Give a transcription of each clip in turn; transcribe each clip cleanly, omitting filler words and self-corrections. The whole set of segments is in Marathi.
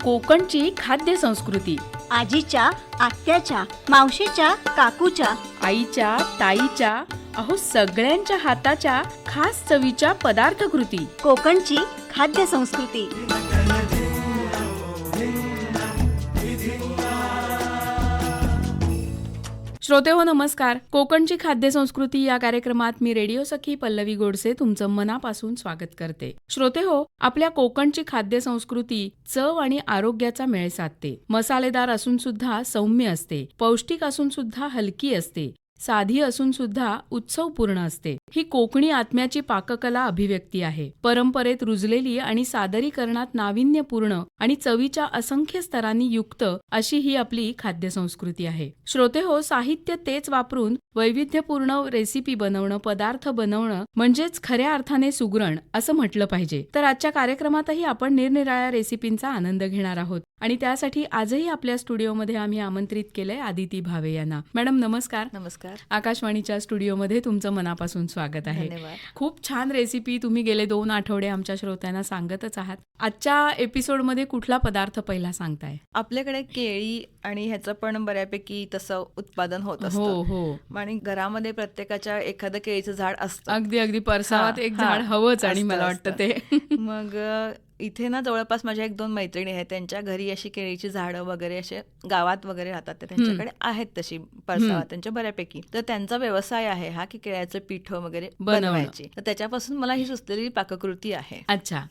कोकणची खाद्य संस्कृती आजीच्या, आत्याच्या, मावशीच्या, काकूच्या, आईच्या, ताईच्या, अहो सगळ्यांच्या हाताच्या खास चवीच्या पदार्थकृती. कोकणची खाद्य संस्कृती. श्रोते हो नमस्कार. कोकणची खाद्य संस्कृती या कार्यक्रमात मी रेडिओ सखी पल्लवी गोडसे तुमचं मनापासून स्वागत करते. श्रोते हो, आपल्या कोकणची खाद्य संस्कृती चव आणि आरोग्याचा मेळ साधते. मसालेदार असून सुद्धा सौम्य असते, पौष्टिक असून सुद्धा हलकी असते, साधी असून सुद्धा उत्सवपूर्ण असते. ही कोकणी आत्म्याची पाककला अभिव्यक्ती आहे. परंपरेत रुजलेली आणि सादरीकरणात नाविन्यपूर्ण आणि चवीच्या असंख्य स्तरांनी युक्त अशी ही आपली खाद्य संस्कृती आहे. श्रोते हो, साहित्य तेच वापरून वैविध्यपूर्ण रेसिपी बनवणं, पदार्थ बनवणं म्हणजेच खऱ्या अर्थाने सुगरण असं म्हटलं पाहिजे. तर आजच्या कार्यक्रमातही आपण निरनिराळ्या रेसिपींचा आनंद घेणार आहोत आणि त्यासाठी आजही आपल्या स्टुडिओमध्ये आम्ही आमंत्रित केलंय आदिती भावे यांना. मॅडम नमस्कार. नमस्कार. आकाशवाणीच्या स्टुडिओमध्ये तुमचं मनापासून स्वागत आहे. धन्यवाद. खूप छान रेसिपी तुम्ही गेले 2 आठवडे आमच्या श्रोत्यांना सांगतच आहात. आजच्या एपिसोडमध्ये कुठला पदार्थ पहिला सांगताय? आपल्याकडे केळी आणि ह्याचं पण बऱ्यापैकी तसं उत्पादन होत असतं. हो हो, आणि घरामध्ये प्रत्येकाच्या एखादं केळीचं झाड असतं. अगदी अगदी परसावात एक झाड हवंच आणि मला वाटतं ते मग इथे ना जवळपास माझ्या 1-2 मैत्रिणी आहेत, त्यांच्या घरी अशी केळीची झाडं वगैरे असे गावात वगैरे राहतात, तर त्यांच्याकडे आहेत तशी परसावात त्यांच्या बऱ्यापैकी. तर त्यांचा व्यवसाय आहे हा की केळ्याचं पीठ वगैरे बनवायची. तर त्याच्यापासून मला ही सुचलेली पाककृती आहे. अच्छा,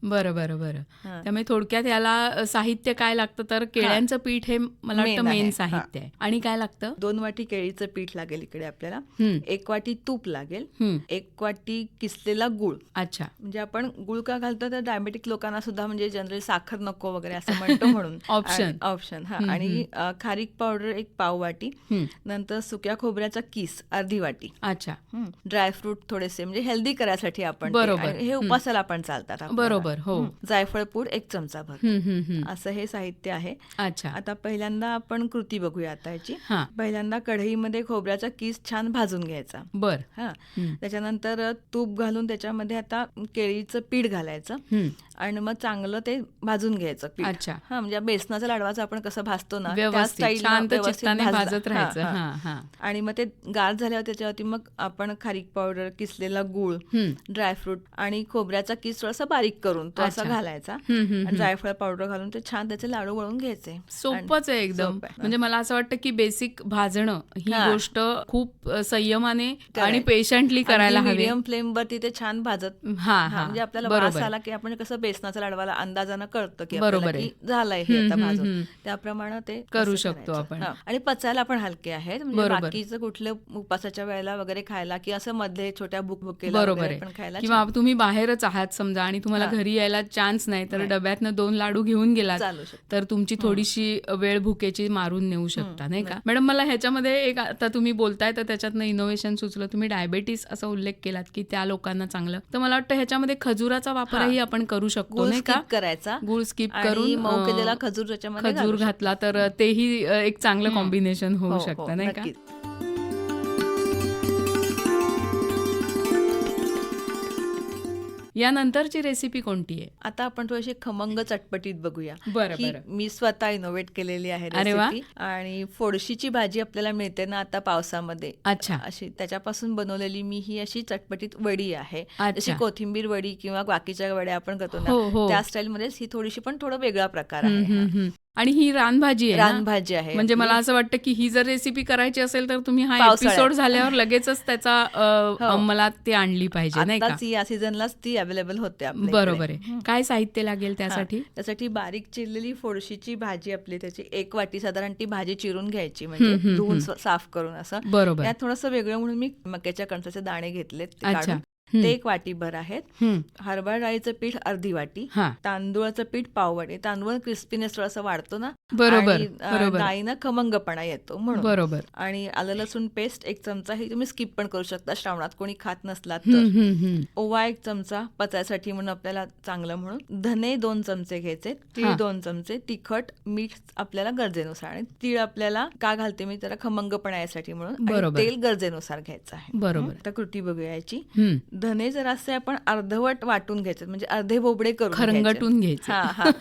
बरं बरं बरं. त्यामुळे थोडक्यात याला साहित्य काय लागतं तर केळ्यांचं पीठ हे मला वाटतं मेन साहित्य आहे. आणि काय लागतं? 2 वाटी केळीचं पीठ लागेल इकडे आपल्याला, 1 वाटी तूप लागेल, 1 वाटी किसलेला गुळ. अच्छा, म्हणजे आपण गुळ का घालतो तर डायबेटिक लोकांना सुद्धा म्हणजे जनरली साखर नको वगैरे असं म्हणतो म्हणून ऑप्शन. आणि खारीक पावडर 1 पाव वाटी, नंतर सुक्या खोबऱ्याचा किस अर्धी वाटी. अच्छा, ड्रायफ्रूट थोडेसे म्हणजे हेल्दी करायसाठी आपण, बरोबर. हे उपासाला पण चालतात आपल्याला. बरोबर. हो, जायफळ पूड 1 चमचा भर. असं हे साहित्य आहे. अच्छा, आता पहिल्यांदा आपण कृती बघूया आता याची. पहिल्यांदा कढईमध्ये खोबऱ्याचा किस छान भाजून घ्यायचा. बर. त्याच्यानंतर तूप घालून त्याच्यामध्ये आता केळीचं पीठ घालायचं आणि मग चांगलं ते भाजून घ्यायचं पीठ. अच्छा, म्हणजे बेसनाचं लाडवाचं आपण कसं भाजतो ना, व्यवस्थित भाजत राहायचं. आणि मग ते गार झाल्यावर त्याच्यावरती मग आपण खारीक पावडर, किसलेला गुळ, ड्रायफ्रूट आणि खोबऱ्याचा किस थोडासा बारीक करून तो असा घालायचा. ड्रायफ्रूट पावडर घालून ते छान त्याचे लाडू वळून घ्यायचे. सोपंच आहे एकदम. म्हणजे मला असं वाटतं की बेसिक भाजणं ही गोष्ट खूप संयमाने आणि पेशंटली करायला हवी. मीडियम फ्लेम वरती ते छान भाजत, म्हणजे आपल्याला वास आला की आपण कसं बेसनाच्या लाडवाला अंदाजानं कळतं की झालंय हे आता भाजून, त्याप्रमाणे ते करू शकतो आपण. आणि पचायला पण हलके आहेत. म्हणजे बाकीचं कुठलं उपासाच्या वेळेला वगैरे खायला की असं मध्ये छोट्या भुकेला पण खायला, किंवा तुम्ही बाहेरच आहात समजा आणि तुम्हाला घरी यायला चान्स नाही तर डब्यातनं 2 लाडू घेऊन गेलात तर तुमची थोडीशी वेळ भुकेची मारून नेऊ शकता, नाही का मॅडम? मला ह्याच्यामध्ये एक आता तुम्ही बोलताय तर त्याच्यातनं इनोव्हेशन सुचलं. तुम्ही डायबेटीस असा उल्लेख केलात की त्या लोकांना चांगलं, तर मला वाटतं ह्याच्यामध्ये खजुराचा वापरही आपण करू शकतो, नाही का? करायचा, गुळ स्किप करून मऊ केलेला खजूर घातला तर तेही एक चांगलं कॉम्बिनेशन होऊ शकतं, नाही का? यानंतरची रेसिपी कोणती आहे? आता आपण थोडीशी खमंग चटपटीत बघूया. बरं. मी स्वतः इनोव्हेट केलेली आहे रेसिपी. आणि फोडशीची भाजी आपल्याला मिळते ना आता पावसामध्ये, अच्छा, अशी त्याच्यापासून बनवलेली मी ही अशी चटपटीत वडी आहे. जशी कोथिंबीर वडी किंवा बाकीच्या वड्या आपण करतो ना त्या स्टाईल मध्येच ही थोडीशी पण थोडा वेगळा प्रकार आहे. आणि ही रानभाजी आहे. रानभाजी आहे. म्हणजे मला असं वाटतं की ही जर रेसिपी करायची असेल तर तुम्ही हा एपिसोड झाल्यावर लगेचच त्याचा मला ती आणली पाहिजे, नाही का? या सीझनलाच ती अवेलेबल होते. बरोबर आहे. काय साहित्य लागेल त्यासाठी? त्यासाठी बारीक चिरलेली फोडशीची भाजी आपली, त्याची 1 वाटी साधारण ती भाजी चिरून घ्यायची, म्हणजे धुवून साफ करून असं. बरोबर. त्यात थोडंसं वेगळं म्हणून मी मक्याच्या कणसाचे दाणे घेतलेत, ते काढून ते 1 वाटीभर आहेत. हरभरा डाळीचं पीठ अर्धी वाटी, हा. तांदूळाचं पीठ पाव वाटी. तांदूळ क्रिस्पीनेस थोडासा वाढतो ना, बरोबर, आणि बरोबर. डाळीनं खमंगपणा येतो म्हणून. बरोबर. आणि आलं लसूण पेस्ट 1 चमचा, ही तुम्ही स्किप पण करू शकता श्रावणात कोणी खात नसलात हम्म, तर. हम्म, हम्म. ओवा 1 चमचा पचायसाठी म्हणून आपल्याला चांगलं म्हणून. धने 2 चमचे घ्यायचे, तीळ हा. 2 चमचे, तिखट, मीठ आपल्याला गरजेनुसार. आणि तीळ आपल्याला का घालते मी, त्याला खमंगपणा यासाठी म्हणून. आणि बरोबर. तेल गरजेनुसार घ्यायचं आहे. बरोबर. आता कृती बघूया याची. हम्म. धने जरासे आपण अर्धवट वाटून घ्यायचे, म्हणजे अर्धे बोबडे करून खरंगटून घ्यायचे. हा हा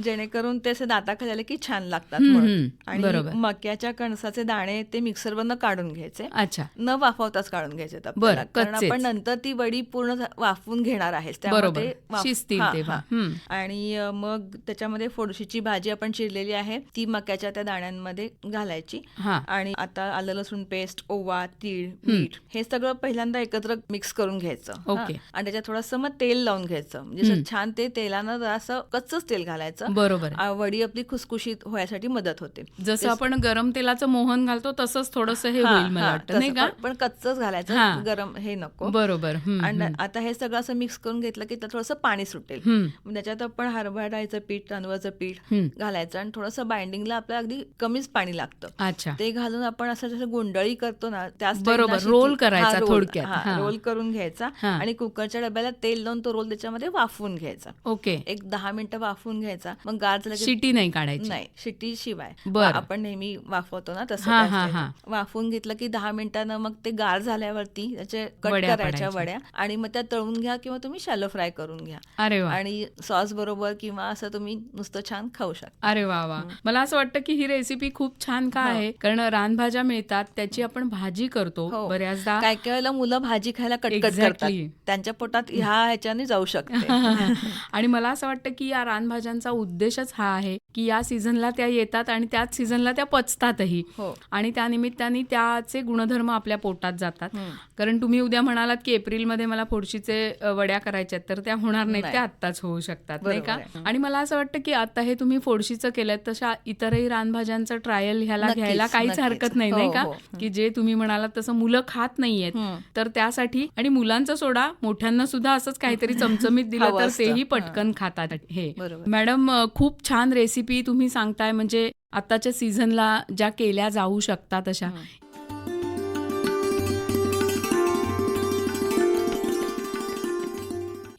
जेणेकरून ते असे दाताखाली आले की छान लागतात हम्म, म्हणून. हम्म. बरोबर. आणि मक्याच्या कणसाचे दाणे ते मिक्सरवरनं काढून घ्यायचे, अच्छा. न वाफवताच काढून घ्यायचे आपल्याला. बरं, कारण कच्चेच. आपण नंतर ती वडी पूर्ण वाफवून घेणार आहे, बरोबर. शिजतील तेव्हा. हम्म. आणि मग त्याच्यामध्ये फोडशीची भाजी आपण चिरलेली आहे ती मक्याच्या त्या दाण्यांमध्ये घालायची. हा. आणि आता आलं लसूण पेस्ट, ओवा, तीळ, मीठ हे सगळं पहिल्यांदा एकत्र मिक्स करून घ्यायचं. ओके. आणि त्याच्यात थोडंसं मग तेल लावून घ्यायचं, म्हणजे असं छान ते तेलानं जरासं कच्चंच तेल घालायचं. बरोबर. वडी आपली खुसखुशीत होण्यासाठी मदत होते. जसं आपण गरम तेलाचं मोहन घालतो तसंच थोडस हे हा, होईल मला हा, वाटतं, नाही तसं का? पण कच्चंच हा. घालायचं, गरम हे नको. बरोबर. हम्म, आणि हम्म. आता हे सगळं असं मिक्स करून घेतलं की त्यात थोडंसं पाणी सुटेल. हम्म. मग त्याच्यात आपण हरभरा डाळीचं पीठ, तांदूळाचं पीठ हम्म. घालायचं आणि थोडंसं बाइंडिंगला आपल्याला अगदी कमीच पाणी लागतं. अच्छा. ते घालून आपण असं जसं गुंडळी करतो ना त्याच बरोबर, टाईपनं अशी रोल ती- करायचा हा, रोल. थोडक्यात. हा, हा. रोल करून घ्यायचा हा. आणि कुकरच्या डब्याला तेल लावून तो रोल त्याच्यामध्ये वाफवून घ्यायचा. ओके. एक 10 मिनिटं वाफवून घ्यायचा. मग गार झालं की शिटी नाही काढायची. नाही, शिट्टी शिवाय बरं. आपण नेहमी वाफवतो ना तसं हा, त्या हा, स्टाईलनं. हा. वाफवून घेतलं की 10 मिनिटांनं मग ते गार झाल्यावरती त्याचे कट वड्या करायच्या पाडायच्या. वड्या आणि मग त्या तळून घ्या किंवा तुम्ही शॅलो फ्राय करून घ्या. अरे वा. आणि सॉस बरोबर किंवा असं तुम्ही नुसतं छान खाऊ शकता. अरे वा वा. मला असं वाटतं की ही रेसिपी खूप छान का आहे, कारण रानभाज्या मिळतात त्याची आपण भाजी करतो हो. बऱ्याचदा. काय काय वेळेला मुलं भाजी खायला कटकट Exactly. करतात, त्यांच्या पोटात ह्याच्याने जाऊ शकते. आणि मला असं वाटतं की या रानभाज्यांचा उद्देशच हा आहे की या सीझनला त्या येतात आणि त्याच सीझनला त्या पचतातही. हो. आणि त्यानिमित्ताने त्याचे गुणधर्म आपल्या पोटात जातात. हम्म. कारण तुम्ही उद्या म्हणालात की एप्रिलमध्ये मला फोडशीचे वड्या करायच्यात, तर त्या होणार नाहीत, नाही. त्या आत्ताच होऊ शकतात, नाही का? बरोबर आहे. आणि मला असं वाटतं की आता हे तुम्ही फोडशीचं केलं, तशा इतरही रानभाज्यांचं ट्रायल ह्याला नक्कीच, घ्यायला काहीच नक्कीच. हरकत नाही, नाही हो, का? हो. की जे तुम्ही म्हणालात तसं मुलं खात नाहीयेत, तर त्यासाठी आणि मुलांचं सोडा, मोठ्यांना सुद्धा असंच काहीतरी चमचमीत दिलं हवं तर असतं. तेही पटकन खातात हे. बरोबर. मॅडम, खूप छान रेसिपी तुम्ही सांगताय, म्हणजे आताच्या सीझनला ज्या केल्या जाऊ शकतात अशा.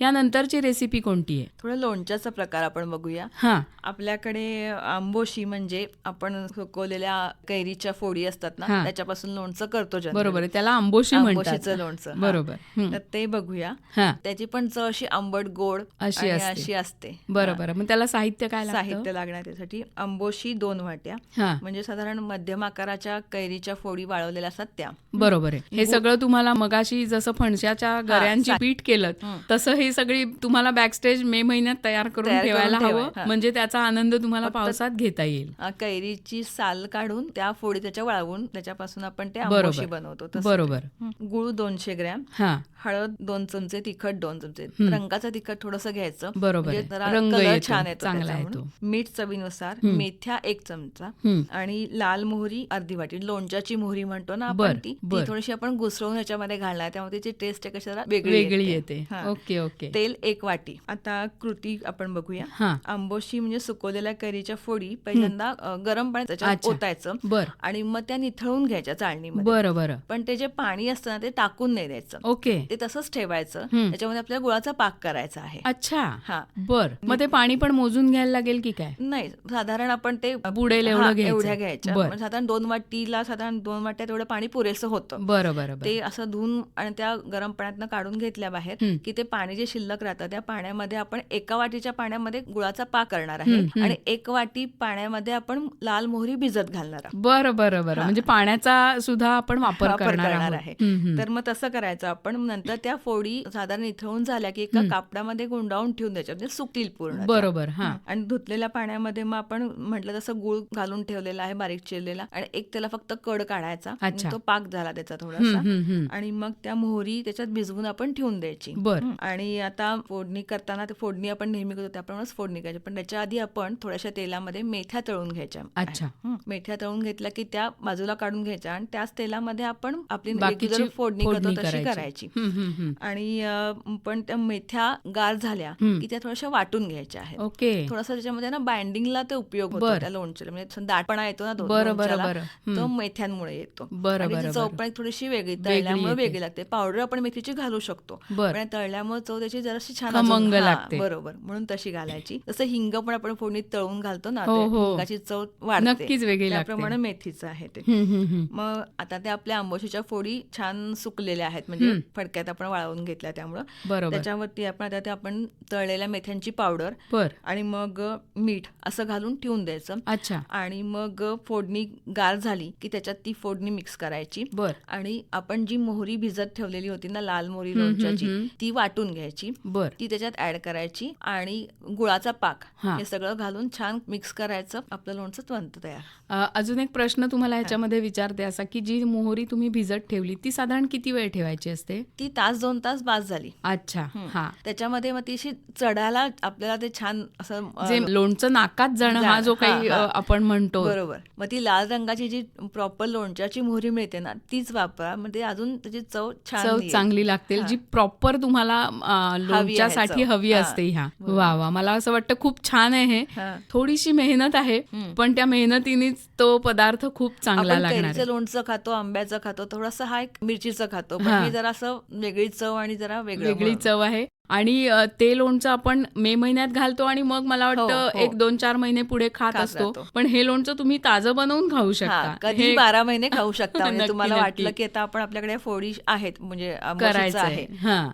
यानंतरची रेसिपी कोणती आहे? थोडं लोणच्याचा प्रकार आपण बघूया. हा. आपल्याकडे आंबोशी म्हणजे आपण सुकवलेल्या कैरीच्या फोडी असतात ना, हा. त्याच्यापासून लोणचं करतो generally. बरोबर आहे, त्याला आंबोशी म्हणतात. आंबोशीचं लोणचं. हा. बरोबर. हम्म. तर ते बघूया. हा. त्याची पण चव अशी आंबट गोड अशी आणि असते. अशी असते. बरोबर. मग त्याला साहित्य काय लागतं? साहित्य लागणार त्यासाठी आंबोशी 2 वाट्या, हा. म्हणजे साधारण मध्यम आकाराच्या कैरीच्या फोडी वाळवलेल्या असतात त्या. बरोबर आहे. हे सगळं तुम्हाला मगाशी जसं फणशाच्या गऱ्यांची पीठ केलं तसं हे सगळी तुम्हाला बॅकस्टेज मे महिन्यात तयार करून ठेवायला हवं, हा. म्हणजे त्याचा आनंद तुम्हाला पावसात घेता येईल. कैरीची साल काढून त्या फोडी त्याच्या वाळवून त्याच्यापासून आपण ते बरोबर. आंबोशी बनवतो तसं. बरोबर. गुळ 200 ग्रॅम, हा. हळद 2 चमचे, तिखट 2 चमचे, रंगाचा तिखट थोडंसं घ्यायचं, बरोबर म्हणजे आहे. जरा रंग कलर येतो, छान येतो चांगला त्याचा येतो. म्हणून. मीठ चवीनुसार, मेथ्या 1 चमचा हम्म. आणि लाल मोहरी अर्धी वाटी. लोणच्याची मोहरी म्हणतो ना बर, आपण, ती बर. थोडीशी आपण घुसळून ह्याच्यामध्ये घालणार, त्यामुळे त्याची टेस्ट कशी जरा वेगळी वेगळी येते. हा. Okay okay. तेल 1 वाटी. आता कृती आपण बघूया. हा. आंबोशी म्हणजे सुकवलेल्या कैरीच्या फोडी पहिल्यांदा गरम पाण्यात त्याच्यात अच्छा. ओतायचं बर. आणि मग त्या निथळून घ्यायच्या चाळणीमध्ये. बरं बरं. पण ते जे पाणी असतं ना ते टाकून नाही द्यायचं, ओके. ते तसंच ठेवायचं. त्याच्यामध्ये आपल्याला गुळाचा पाक करायचा आहे. अच्छा. हा. बर. मग ते पाणी पण मोजून घ्यायला लागेल की काय? नाही, साधारण आपण ते बुडेल एवढं हा, घ्यायचं. एवढ्या घ्यायच्या. बर. म्हणजे साधारण 2 वाटीला साधारण 2 वाट्या तेवढं पाणी पुरेसं होतं. बरं बरं बरं. ते असं धुवून आणि त्या गरम पाण्यातनं काढून घेतल्या बाहेर की ते पाणी जे शिल्लक राहतं त्या पाण्यामध्ये आपण 1 वाटीच्या पाण्यामध्ये गुळाचा पाक करणार आहे आणि 1 वाटी पाण्यामध्ये आपण लाल मोहरी भिजत घालणार आहोत. बरं बरं बरं. म्हणजे पाण्याचा सुद्धा आपण वापर करणार आहे. आहोत. तर मग तसं करायचं आपण. नंतर त्या फोडी साधारण इथळून झाल्या की एका कापडामध्ये गुंडाळून ठेवून द्यायच्या, म्हणजे सुकतील पूर्ण त्या. बरोबर. हा. आणि धुतलेल्या पाण्यामध्ये मग आपण म्हटलं तसं गुळ घालून ठेवलेला आहे बारीक चिरलेला, आणि एक त्याला फक्त कड काढायचा, अच्छा. तो पाक झाला त्याचा थोडासा. हम्म. आणि मग त्या मोहरी त्याच्यात भिजवून आपण ठेवून द्यायची. बर. आणि आता फोडणी करताना ते फोडणी आपण नेहमी करतो त्याप्रमाणेच फोडणी करायची, पण त्याच्या आधी आपण थोड्याशा तेलामध्ये मेथ्या तळून घ्यायच्या. अच्छा. मेथ्या तळून घेतल्या की त्या बाजूला काढून घ्यायच्या आणि त्याच तेलामध्ये आपण आपली बाकीची रेग्युलर फोडणी करतो फोडणी तशी करायची. करायची. हम्म. आणि पण त्या मेथ्या गार झाल्या की त्या थोड्याशा वाटून घ्यायच्या आहेत. ओके. थोडासा त्याच्यामध्ये ना बाइंडिंगला ते उपयोग होतो बरं. त्या लोणच्याला, म्हणजे असं दाटपणा येतो ना बरं, लोणच्याला, बरं. तो मेथ्यांमुळे येतो. बरं, आणि बरं, ती चव बरं. पण एक थोडीशी वेगळी, तळल्यामुळे येते. वेगळी लागते. पावडर आपण मेथीची घालू शकतो, बरं. पण तळल्यामुळे चव त्याची जराशी छान खमंग अजून- लागते. बरोबर, म्हणून तशी घालायची. जसं हिंग पण आपण फोडणीत तळून घालतो ना, हो, ते हो. हिंगाची चव वाढते, नक्कीच वेगळी लागते. त्याप्रमाणे मेथीचं आहे ते. हम्म. मग आता त्या आपल्या आंबोशीच्या फोडी छान सुकलेल्या आहेत, म्हणजे फडक्यात आपण वाळवून घेतल्या, त्यामुळं बरोबर. त्याच्यावरती आपण आता ते आपण तळलेल्या मेथ्यांची पावडर बर. आणि मग मीठ असं घालून ठेवून द्यायचं. अच्छा. आणि मग फोडणी गार झाली की त्याच्यात ती फोडणी मिक्स करायची. बर. आणि आपण जी मोहरी भिजत ठेवलेली होती ना, लाल मोहरी लोणच्याची, ती वाटून घ्यायची, बर. ती त्याच्यात ऍड करायची आणि गुळाचा पाक हा. हे सगळं घालून छान मिक्स करायचं. आपलं लोणचं बनतं तयार. अजून एक प्रश्न तुम्हाला ह्याच्यामध्ये विचारते असा की जी मोहरी तुम्ही भिजत ठेवली ती साधारण किती वेळ ठेवायची असते? ती तास 2 तास बास झाली. अच्छा. हा. त्याच्यामध्ये मग ती अशी चढायला आपल्याला ते छान असं जे लोणचं नाकात जाणं हा जो काही आपण म्हणतो. बरोबर. मग ती लाल रंगाची जी प्रॉपर लोणच्याची मोहरी मिळते ना, तीच वापरा, म्हणजे अजून त्याची चव छान येईल. चांगली लागते, जी प्रॉपर तुम्हाला लोणच्यासाठी हवी असते. ह्या वा, मला असं वाटतं खूप छान आहे हे. थोडीशी मेहनत आहे, पण त्या मेहनतीनेच तो पदार्थ खूप चांगला आपण लागणार कैरीचं आहे. लोणचं खातो, आंब्याचं खातो, थोडासा हा एक मिरचीचं खातो, पण हे जरा असं वेगळी चव आणि जरा वेगळी चव आहे. आणि ते लोणचं आपण मे महिन्यात घालतो आणि मग मला वाटतं 1-2-4 महिने पुढे खात असतो. पण हे लोणचं तुम्ही ताजं बनवून खाऊ शकता, कधी 12 महिने खाऊ शकता. म्हणजे तुम्हाला नक्की. वाटलं की आता आपण आपल्याकडे फोडी आहेत, म्हणजे आंबोशीचं आहे,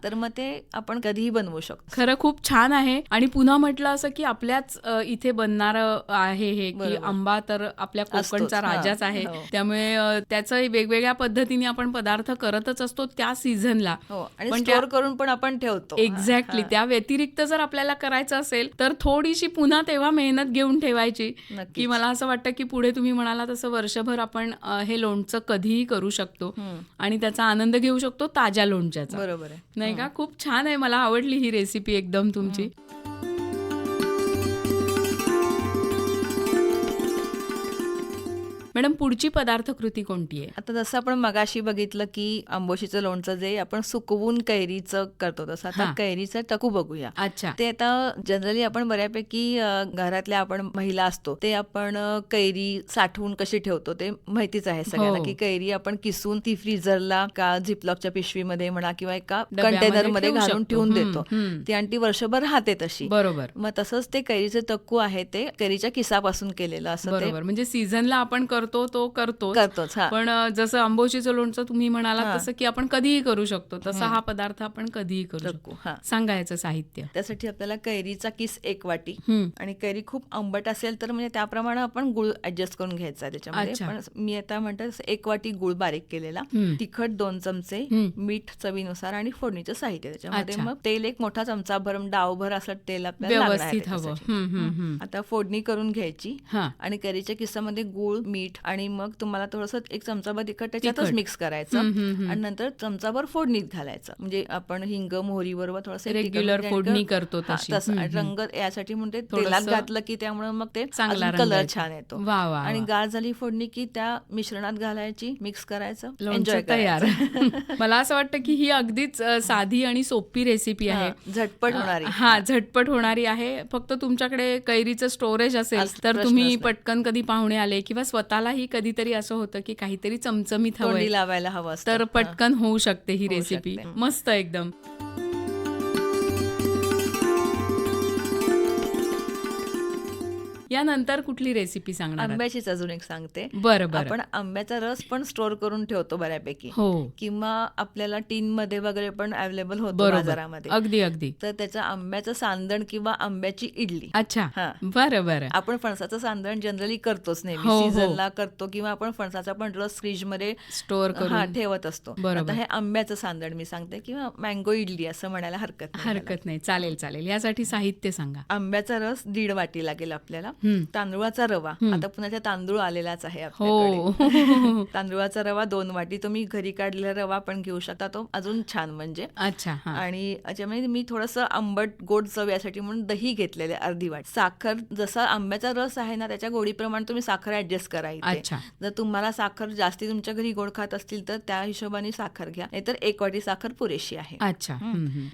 तर मग ते आपण कधीही बनवू शकतो. खरं खूप छान आहे. आणि पुन्हा म्हटलं असं की आपल्याच इथे बनणार आहे हे, की आंबा तर आपल्या कोकणचा राजाच आहे, त्यामुळे त्याचं वेगवेगळ्या पद्धतीने आपण पदार्थ करतच असतो त्या सीझनला. आणि स्टोअर करून पण आपण ठेवतो. एक्झॅक्टली. त्या व्यतिरिक्त जर आपल्याला करायचं असेल तर थोडीशी पुन्हा तेव्हा मेहनत घेऊन ठेवायची, की मला असं वाटतं की पुढे तुम्ही म्हणाला तसं वर्षभर आपण हे लोणचं कधीही करू शकतो आणि त्याचा आनंद घेऊ शकतो ताज्या लोणच्याचा. बरोबर आहे, नाही का? खूप छान आहे. मला आवडली ही रेसिपी एकदम तुमची. मॅडम, पुढची पदार्थकृती कोणती आहे? आता जसं आपण मगाशी बघितलं की आंबोशीचं लोणचं जे आपण सुकवून कैरीचं करतो, तसं आता कैरीचं टकू बघूया. अच्छा. ते आता जनरली आपण बऱ्यापैकी घरातल्या आपण महिला असतो ते आपण कैरी साठवून कशी ठेवतो ते माहितीच आहे सगळ्यांना, की कैरी आपण किसून ती फ्रीजरला का झिपलॉकच्या पिशवीमध्ये म्हणा किंवा एका कंटेनरमध्ये घालून ठेवून देतो, ती आणि ती वर्षभर राहते तशी. बरोबर. मग तसंच ते कैरीचं टक्कू आहे ते कैरीच्या किसापासून केलेलं असं. बरोबर. म्हणजे सीझनला आपण करतोच. पण जसं आंबोशीचं लोणचं तुम्ही म्हणाला तसं की आपण कधीही करू शकतो, तसा हा पदार्थ आपण कधीही करू शकतो. सांगायचं साहित्य. त्यासाठी आपल्याला कैरीचा किस 1 वाटी, आणि कैरी खूप आंबट असेल तर म्हणजे त्याप्रमाणे आपण गुळ ऍडजस्ट करून घ्यायचा त्याच्यामध्ये. पण मी आता म्हणते 1 वाटी गुळ बारीक केलेला, तिखट 2 चमचे, मीठ चवीनुसार आणि फोडणीचं साहित्य त्याच्यामध्ये. मग तेल 1 मोठा चमचाभर, डावभर असं तेल आपल्याला व्यवस्थित हवं. आता फोडणी करून घ्यायची आणि कैरीच्या किसामध्ये गुळ, मीठ आणि मग तुम्हाला थोडंसं 1 चमचाभर तिखट त्याच्यातच मिक्स करायचं आणि नंतर चमचाभर फोडणीत घालायचं. म्हणजे आपण हिंग, मोहरी बरोबर थोडंसं रेग्युलर फोडणी करतो तसं रंग यासाठी म्हणते तेलात घातलं की त्यामुळे मग ते कलर छान येतो. आणि गार झाली फोडणी की त्या मिश्रणात घालायची, मिक्स करायचं, एन्जॉय तयार. मला असं वाटतं की ही अगदीच साधी आणि सोपी रेसिपी आहे, झटपट होणारी. झटपट होणारी आहे. फक्त तुमच्याकडे कैरीचं स्टोरेज असेल तर तुम्ही पटकन कधी पाहुणे आले किंवा स्वतःलाही कधीतरी असं होतं की काहीतरी चमचमीत हवं, लावायला हवं तर पटकन होऊ शकते ही रेसिपी. मस्त एकदम. यानंतर कुठली रेसिपी सांगणार? आंब्याचीच अजून एक सांगते. बरं. आपण आंब्याचा रस पण स्टोअर करून ठेवतो बऱ्यापैकी, किंवा आपल्याला टीन मध्ये वगैरे पण अवेलेबल होतो बाजारामध्ये. अगदी. तर त्याचं आंब्याचं सांदण किंवा आंब्याची इडली. अच्छा. बरं. आपण फणसाचं सांदण जनरली करतोच, नेहमी सीझनला करतो, किंवा आपण फणसाचा पण रस फ्रीज मध्ये स्टोअर करून ठेवत असतो. आता हे आंब्याचं सांदण मी सांगते, किंवा मँगो इडली असं म्हणायला हरकत नाही. चालेल. यासाठी साहित्य सांगा. आंब्याचा रस 1.5 वाटी लागेल आपल्याला. तांदूळाचा रवा, आता पुन्हा त्या तांदूळ आलेलाच आहे हो. आपल्याकडे. तांदूळाचा रवा 2 वाटी, तुम्ही घरी काढलेला रवा पण घेऊ शकता, तो अजून छान म्हणजे. अच्छा. हा. आणि याच्यामध्ये मी थोडंसं आंबट गोड चव यासाठी म्हणून दही घेतलेले अर्धी वाटी. साखर, जसा आंब्याचा रस आहे ना त्याच्या गोडीप्रमाणे तुम्ही साखर ऍडजस्ट करा इथे. अच्छा. जर तुम्हाला साखर जास्ती तुमच्या घरी गोड खात असतील तर त्या हिशोबाने साखर घ्या, नाहीतर 1 वाटी साखर पुरेशी आहे. अच्छा.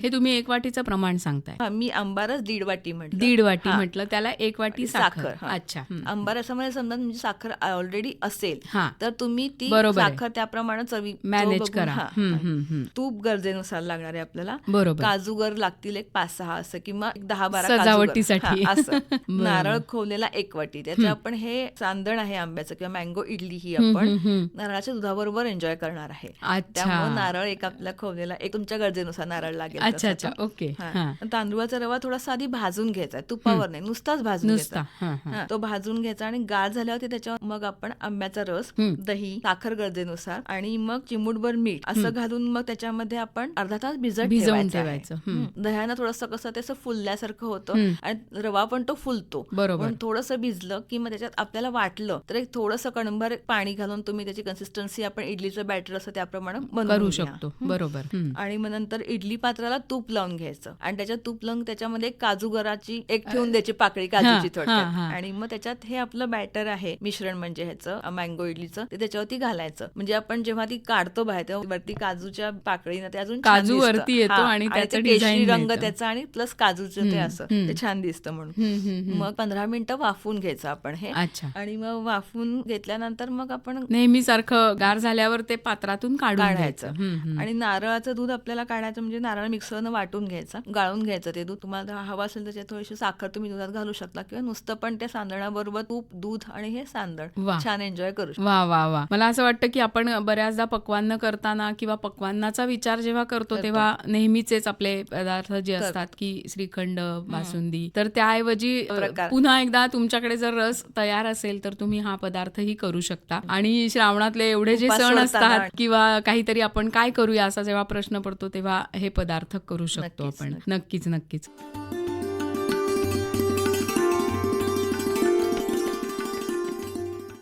हे तुम्ही 1 वाटीचं प्रमाण सांगताय. हा, मी आंबारस 1.5 वाटी म्हटलं. 1.5 वाटी हा. म्हटलं, त्याला 1 वाटी साखर. हा. अच्छा. आंबारसामध्ये समजा म्हणजे साखर ऑलरेडी असेल हा. तर तुम्ही ती बरोबर आहे. साखर त्याप्रमाणे मॅनेज बघून, करा. हा. तूप गरजेनुसार लागणार आहे आपल्याला. बरोबर. काजू गर लागतील एक 5-6 असं, किंवा 10-12 सजावटीसाठी. असं. बरोबर. नारळ खोवलेला 1 वाटी. त्याचं आपण हे सांदण आहे आंब्याचं किंवा मँगो इडली ही आपण नारळाच्या दुधाबरोबर एन्जॉय करणार आहे. अच्छा. त्यामुळे नारळ एक आपला खोवलेला, एक तुमच्या गरजेनुसार नारळ लागेल. अच्छा. तसं. अच्छा. ओके. हा. तांदूळाचा रवा थोडासा आधी भाजून घ्यायचा, तुपावर नाही, नुसताच भाजून नुसता. घ्यायचा. हा, तो भाजून घ्यायचा आणि गार झाल्यावर त्याच्यावर मग आपण आंब्याचा रस, दही, साखर गरजेनुसार आणि मग चिमूटभर मीठ असं घालून मग त्याच्यामध्ये आपण अर्धा तास भिजवून ठेवायचं. दह्यानं थोडंसं कसं ते असं फुलल्यासारखं होतं आणि रवा पण तो फुलतो. बरोबर. पण थोडंसं भिजलं की मग त्याच्यात आपल्याला वाटलं तर एक थोडंसं कणभर पाणी घालून तुम्ही त्याची कन्सिस्टन्सी आपण इडलीचं बॅटर असं त्याप्रमाणे करू शकतो. बरोबर. आणि मग नंतर इडली पात्राला तूप लावून घ्यायचं आणि त्याच्यात तूप लावून त्याच्यामध्ये काजू गराची एक ठेवून द्यायची पाकळी काजूची थोडक्यात. आणि मग त्याच्यात हे आपलं बॅटर आहे, मिश्रण म्हणजे ह्याचं मँगो इडलीचं, ते त्याच्यावरती घालायचं. म्हणजे आपण जेव्हा ती काढतो बाहेर तेव्हा वरती काजूच्या पाकळीनं ते अजून काजू वरती येतो आणि त्याचं डिझाईन रंग त्याचा आणि प्लस काजूचं ते असं ते छान दिसतं म्हणून. मग 15 मिनिटं वाफवून घ्यायचं आपण हे. अच्छा. आणि मग वाफवून घेतल्यानंतर मग आपण नेहमी सारखं गार झाल्यावर ते पात्रातून काढायचं. आणि नारळाचं दूध आपल्याला काढायचं म्हणजे नारळ मिक्सरनं वाटून घ्यायचं, गाळून घ्यायचं ते दूध. तुम्हाला हवं असेल त्याच्यात थोडीशी साखर तुम्ही दुधात घालू शकता किंवा नुसतं पण त्या सांदणाबरोबर तूप, दूध आणि हे सांदण छान एन्जॉय करू शकता. वा वा वा. मला असं वाटतं की आपण बऱ्याचदा पक्वान्न करताना किंवा पक्वान्नाचा विचार जेव्हा करतो तेव्हा नेहमीचेच आपले पदार्थ जे असतात की श्रीखंड, बासुंदी, तर त्याऐवजी पुन्हा एकदा तुमच्याकडे जर रस तयार असेल तर तुम्ही हा पदार्थही करू शकता. आणि श्रावणातले एवढे जे सण असतात किंवा काहीतरी आपण काय करूया असा जेव्हा प्रश्न पडतो तेव्हा हे पदार्थ करू शकतो आपण. नक्कीच नक्कीच.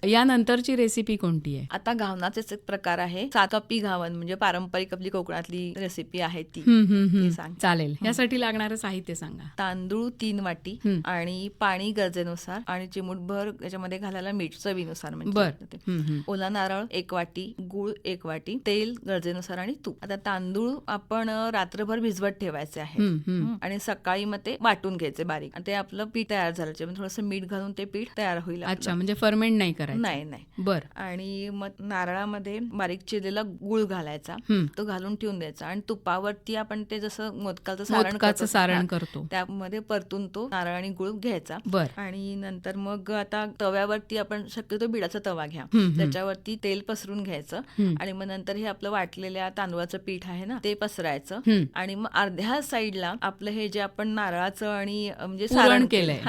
यानंतरची रेसिपी कोणती आहे? आता घावनाचेच एक प्रकार आहे, 7 अप्पी घावन, म्हणजे पारंपरिक आपली कोकणातली रेसिपी आहे ती. चालेल. यासाठी लागणारं साहित्य सांगा. तांदूळ 3 वाटी आणि पाणी गरजेनुसार आणि चिमूटभर याच्यामध्ये घालायला मीठ चवीनुसार. म्हणजे ओला नारळ 1 वाटी, गुळ 1 वाटी, तेल गरजेनुसार आणि तूप. आता तांदूळ आपण रात्रभर भिजवत ठेवायचे आहे आणि सकाळी मग ते वाटून घ्यायचे बारीक. ते आपलं पीठ तयार झालं, थोडंसं मीठ घालून ते पीठ तयार होईल. अच्छा. म्हणजे फर्मेंट नाही करायचं. नाही. बर. आणि मग नारळामध्ये बारीक चिरलेला गुळ घालायचा, तो घालून ठेवून द्यायचा आणि तुपावरती आपण ते जसं मोदकाचं सारण करतो त्यामध्ये परतून तो नारळ आणि गुळ घ्यायचा. बर. आणि नंतर मग आता तव्यावरती आपण शक्यतो बिडाचा तवा घ्या, त्याच्यावरती तेल पसरून घ्यायचं आणि मग नंतर हे आपलं वाटलेल्या तांदूळाचं पीठ आहे ना ते पसरायचं आणि मग अर्ध्या साईडला आपलं हे जे आपण नारळाचं आणि म्हणजे सारण केलंय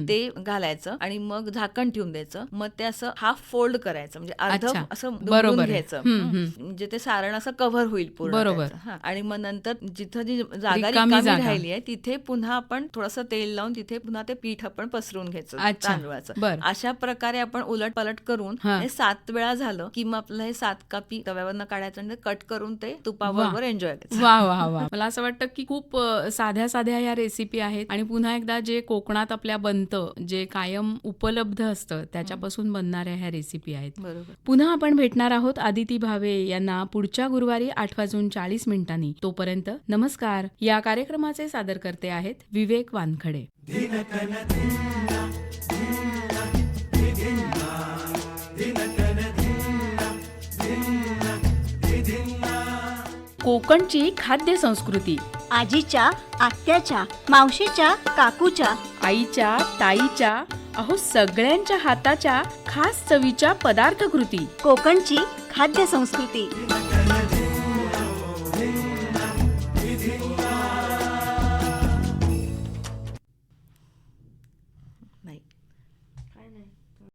ते घालायचं आणि मग झाकण ठेवून द्यायचं. मग ते असं हाफ फोल्ड करायचं, म्हणजे अर्ध असं दुमडून घ्यायचं, म्हणजे ते सारण असं कव्हर होईल पूर्ण. बरोबर. आणि मग नंतर जिथं जी जागा रिकामी राहिली आहे तिथे पुन्हा आपण थोडंसं तेल लावून तिथे पुन्हा ते पीठ आपण पसरून घ्यायचं तांदूळाचं. अशा प्रकारे आपण उलट पलट करून हे 7 वेळा झालं की मग आपलं हे 7 कापी तव्यावरनं काढायचं आणि कट करून ते तुपाबरोबर एन्जॉय करायचं. वा वा वा. मला असं वाटतं की खूप साध्या साध्या या रेसिपी आहेत आणि पुन्हा एकदा जे कोकणात आपल्या बनतं, जे कायम उपलब्ध असतं त्याच्यापासून बनणाऱ्या ह्या रेसिपी आहेत. बरोबर. पुन्हा आपण भेटणार आहोत आदिती भावे यांना पुढच्या गुरुवारी 8:40 तोपर्यंत नमस्कार. या कार्यक्रमाचे सादरकर्ते आहेत विवेक वानखडे. कोकणची खाद्य संस्कृती आजीच्या, आत्याच्या, मावशीच्या, काकूच्या, आईच्या, ताईच्या, अहो सगळ्यांच्या हाताच्या खास चवीच्या पदार्थ कृती. कोकणची खाद्य संस्कृती.